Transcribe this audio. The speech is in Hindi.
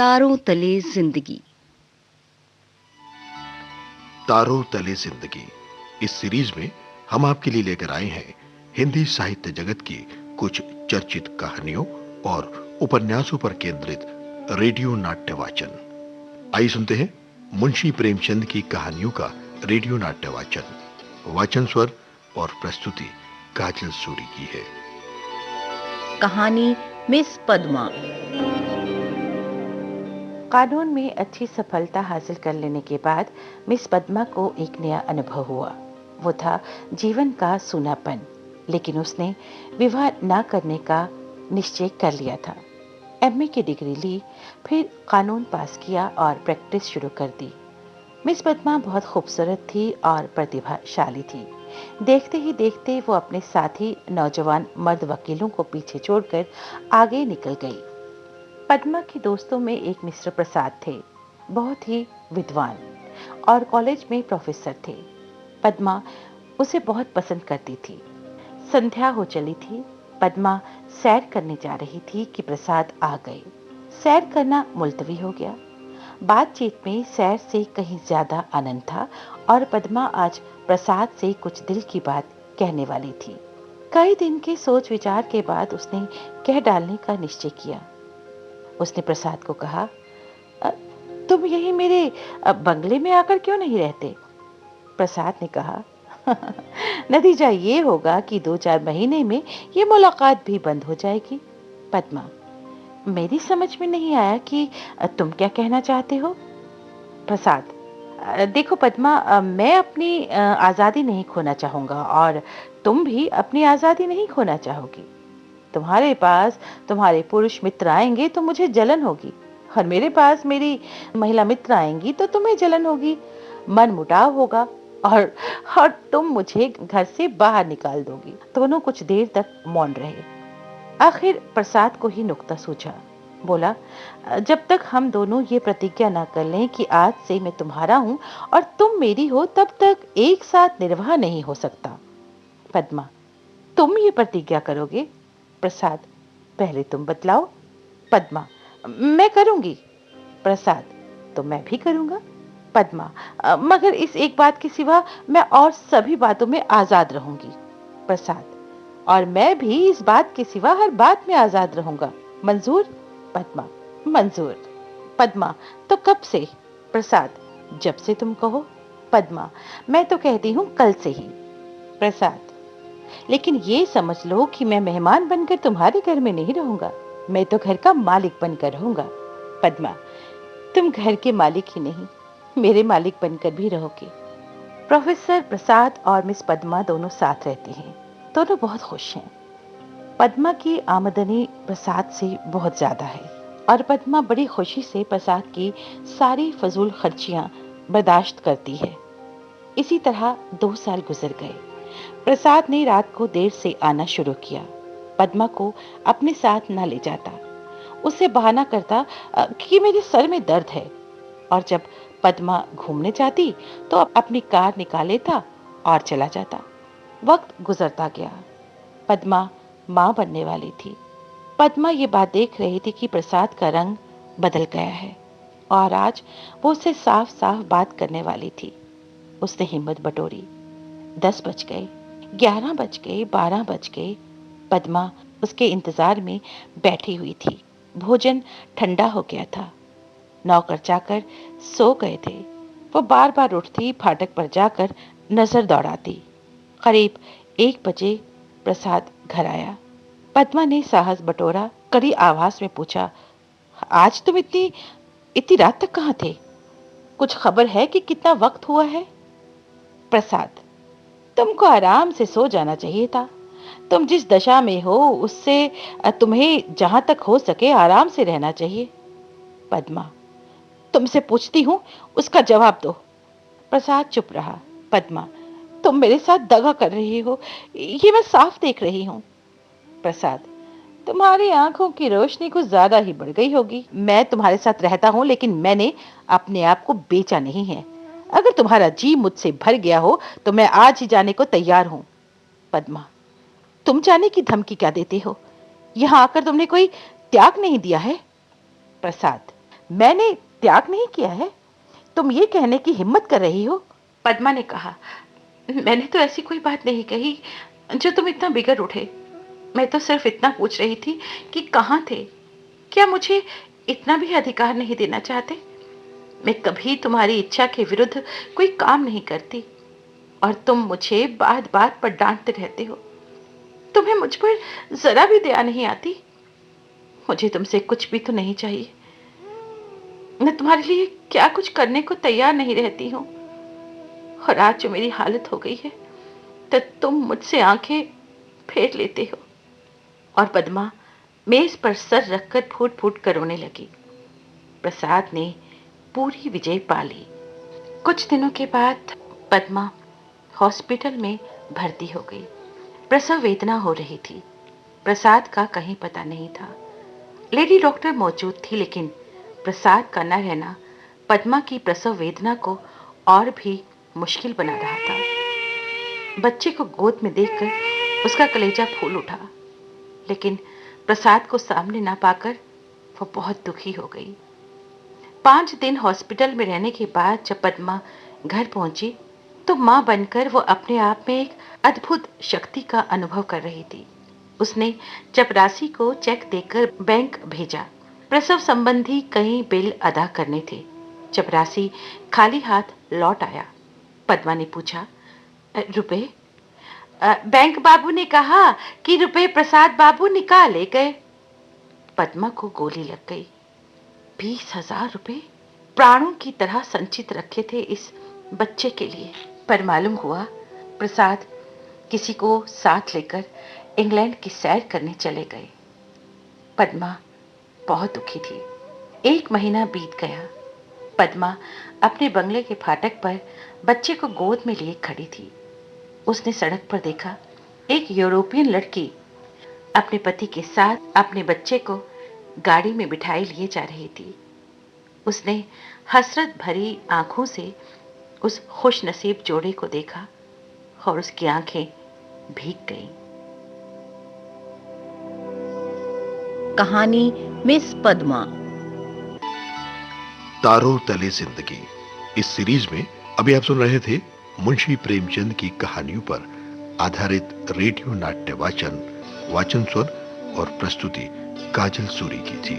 तारों तले जिंदगी। तारों तले जिंदगी इस सीरीज में हम आपके लिए लेकर आए हैं हिंदी साहित्य जगत की कुछ चर्चित कहानियों और उपन्यासों पर केंद्रित रेडियो नाट्य वाचन। आइए सुनते हैं मुंशी प्रेमचंद की कहानियों का रेडियो नाट्य वाचन। वाचन स्वर और प्रस्तुति काजल सूरी की है। कहानी मिस पद्मा। कानून में अच्छी सफलता हासिल कर लेने के बाद मिस पद्मा को एक नया अनुभव हुआ। वो था जीवन का सूनापन। लेकिन उसने विवाह न करने का निश्चय कर लिया था। एमए की डिग्री ली, फिर कानून पास किया और प्रैक्टिस शुरू कर दी। मिस पद्मा बहुत खूबसूरत थी और प्रतिभाशाली थी। देखते ही देखते वो अपने साथी नौजवान मर्द वकीलों को पीछे छोड़कर आगे निकल गई। पद्मा के दोस्तों में एक मिस्टर प्रसाद थे, बहुत ही विद्वान और कॉलेज में प्रोफेसर थे। पद्मा उसे बहुत पसंद करती थी। संध्या हो चली थी। पद्मा सैर करने जा रही थी कि प्रसाद आ गए। सैर करना मुलतवी हो गया। बातचीत में सैर से कहीं ज्यादा आनंद था और पद्मा आज प्रसाद से कुछ दिल की बात कहने वाली थी। कई दिन के सोच विचार के बाद उसने कह डालने का निश्चय किया। उसने प्रसाद को कहा, "अ, तुम यही मेरे बंगले में आकर क्यों नहीं रहते?" प्रसाद ने कहा, नतीजा ये होगा कि 2-4 महीने में ये मुलाकात भी बंद हो जाएगी। पद्मा, मेरी समझ में नहीं आया कि तुम क्या कहना चाहते हो? प्रसाद, देखो पद्मा, मैं अपनी आज़ादी नहीं खोना चाहूंगा और तुम भी अपनी आज़ादी नहीं खोना चाहोगी। तुम्हारे पास तुम्हारे पुरुष मित्र आएंगे तो मुझे जलन होगी और मेरे पास मेरी महिला मित्र आएंगी तो तुम्हें जलन होगी। मन मुटाव होगा और तुम मुझे घर से बाहर निकाल दोगी। दोनों कुछ देर तक मौन रहे। आखिर प्रसाद को ही नुक्ता सूझा। बोला, जब तक हम दोनों ये प्रतिज्ञा ना कर लें कि आज से मैं तुम्हारा हूं और तुम मेरी हो, तब तक एक साथ निर्वाह नहीं हो सकता। पद्मा, तुम ये प्रतिज्ञा करोगे? प्रसाद, पहले तुम बतलाओ। पद्मा, मैं करूंगी। प्रसाद, तो मैं भी करूंगा। पद्मा, मगर इस एक बात के सिवा मैं और सभी बातों में आजाद रहूंगी। प्रसाद, और मैं भी इस बात के सिवा हर बात में आजाद रहूंगा। मंजूर? पद्मा, मंजूर। पद्मा, तो कब से? प्रसाद, जब से तुम कहो। पद्मा, मैं तो कहती हूँ कल से ही। प्रसाद, लेकिन ये समझ लो कि मैं मेहमान बनकर तुम्हारे घर में नहीं रहूंगा, मैं तो घर का मालिक बनकर रहूंगा। पद्मा, तुम घर के मालिक ही नहीं, मेरे मालिक बनकर भी रहोगे। प्रोफेसर प्रसाद और मिस पद्मा दोनों साथ रहते हैं। दोनों बहुत खुश हैं। पद्मा की आमदनी प्रसाद से बहुत ज्यादा है और पद्मा बड़ी खुशी से प्रसाद की सारी फजूल खर्चियां बर्दाश्त करती है। इसी तरह 2 साल गुजर गए। प्रसाद ने रात को देर से आना शुरू किया। पद्मा को अपने साथ न ले जाता। उससे बहाना करता कि मेरे सर में दर्द है, और जब पद्मा घूमने जाती तो अपनी कार निकाल लेता और चला जाता। वक्त गुजरता गया। पद्मा मां बनने वाली थी। पद्मा ये बात देख रही थी कि प्रसाद का रंग बदल गया है और आज वो उससे साफ साफ बात करने वाली थी। उसने हिम्मत बटोरी। 10 बज गए, 11 बज गए, 12 बज गए। पद्मा उसके इंतजार में बैठी हुई थी। भोजन ठंडा हो गया था। नौकर चाकर सो गए थे। वो बार बार उठती, फाटक पर जाकर नजर दौड़ाती। करीब 1 बजे प्रसाद घर आया। पद्मा ने साहस बटोरा, कड़ी आवाज में पूछा, आज तुम इतनी इतनी रात तक कहाँ थे? कुछ खबर है कि कितना वक्त हुआ है? प्रसाद, तुमको आराम से सो जाना चाहिए था। तुम जिस दशा में हो उससे तुम्हें जहां तक हो सके आराम से रहना चाहिए। पद्मा, तुमसे पूछती हूँ, उसका जवाब दो। प्रसाद चुप रहा। पद्मा, तुम मेरे साथ दगा कर रही हो, ये मैं साफ देख रही हूँ। प्रसाद, तुम्हारी आंखों की रोशनी कुछ ज्यादा ही बढ़ गई होगी। मैं तुम्हारे साथ रहता हूँ, लेकिन मैंने अपने आप को बेचा नहीं है। अगर तुम्हारा जी मुझसे भर गया हो तो मैं आज ही जाने को तैयार हूँ। पद्मा, तुम जाने की धमकी क्या देते हो? यहाँ आकर तुमने कोई त्याग नहीं दिया है? प्रसाद, मैंने त्याग नहीं किया है, तुम ये कहने की हिम्मत कर रही हो? पद्मा ने कहा, मैंने तो ऐसी कोई बात नहीं कही जो तुम इतना बिगड़ उठे। मैं तो सिर्फ इतना पूछ रही थी कि कहाँ थे। क्या मुझे इतना भी अधिकार नहीं देना चाहते? मैं कभी तुम्हारी इच्छा के विरुद्ध कोई काम नहीं करती और तुम मुझे बात बात पर डांटते रहते हो। तुम्हें मुझ पर जरा भी दया नहीं आती। मुझे तुमसे कुछ भी तो नहीं चाहिए। मैं तुम्हारे लिए क्या कुछ करने को तैयार नहीं रहती हूँ। और आज जो मेरी हालत हो गई है तो तुम मुझसे आंखें फेर लेते हो। और पद्मा मेज पर सर रखकर फूट फूट कर रोने लगी। प्रसाद ने पूरी विजय पा ली। कुछ दिनों के बाद पद्मा हॉस्पिटल में भर्ती हो गई। प्रसव वेदना हो रही थी। प्रसाद का कहीं पता नहीं था। लेडी डॉक्टर मौजूद थी, लेकिन प्रसाद का न रहना पद्मा की प्रसव वेदना को और भी मुश्किल बना रहा था। बच्चे को गोद में देखकर उसका कलेजा फूल उठा, लेकिन प्रसाद को सामने ना पाकर वो बहुत दुखी हो गई। 5 दिन हॉस्पिटल में रहने के बाद जब पद्मा घर पहुंची तो मां बनकर वो अपने आप में एक अद्भुत शक्ति का अनुभव कर रही थी। उसने चपरासी को चेक देकर बैंक भेजा। प्रसव संबंधी कई बिल अदा करने थे। चपरासी खाली हाथ लौट आया। पद्मा ने पूछा, रुपए? बैंक बाबू ने कहा कि रुपए प्रसाद बाबू निकाल ले गए। पद्मा को गोली लग गई। 20,000 रुपए प्राणों की तरह संचित रखे थे इस बच्चे के लिए, पर मालूम हुआ प्रसाद किसी को साथ लेकर इंग्लैंड की सैर करने चले गए। पद्मा बहुत दुखी थी। 1 महीना बीत गया। पद्मा अपने बंगले के फाटक पर बच्चे को गोद में लिए खड़ी थी। उसने सड़क पर देखा एक यूरोपियन लड़की अपने पति के साथ अपने बच्चे को गाड़ी में बिठाए लिए जा रही थी। उसने हसरत भरी आंखों से उस खुशनसीब जोड़े को देखा और उसकी आंखें भीग गईं। कहानी मिस पद्मा। तारों तले जिंदगी इस सीरीज में अभी आप सुन रहे थे मुंशी प्रेमचंद की कहानियों पर आधारित रेडियो नाट्य वाचन स्वर और प्रस्तुति काजल सूरी की थी।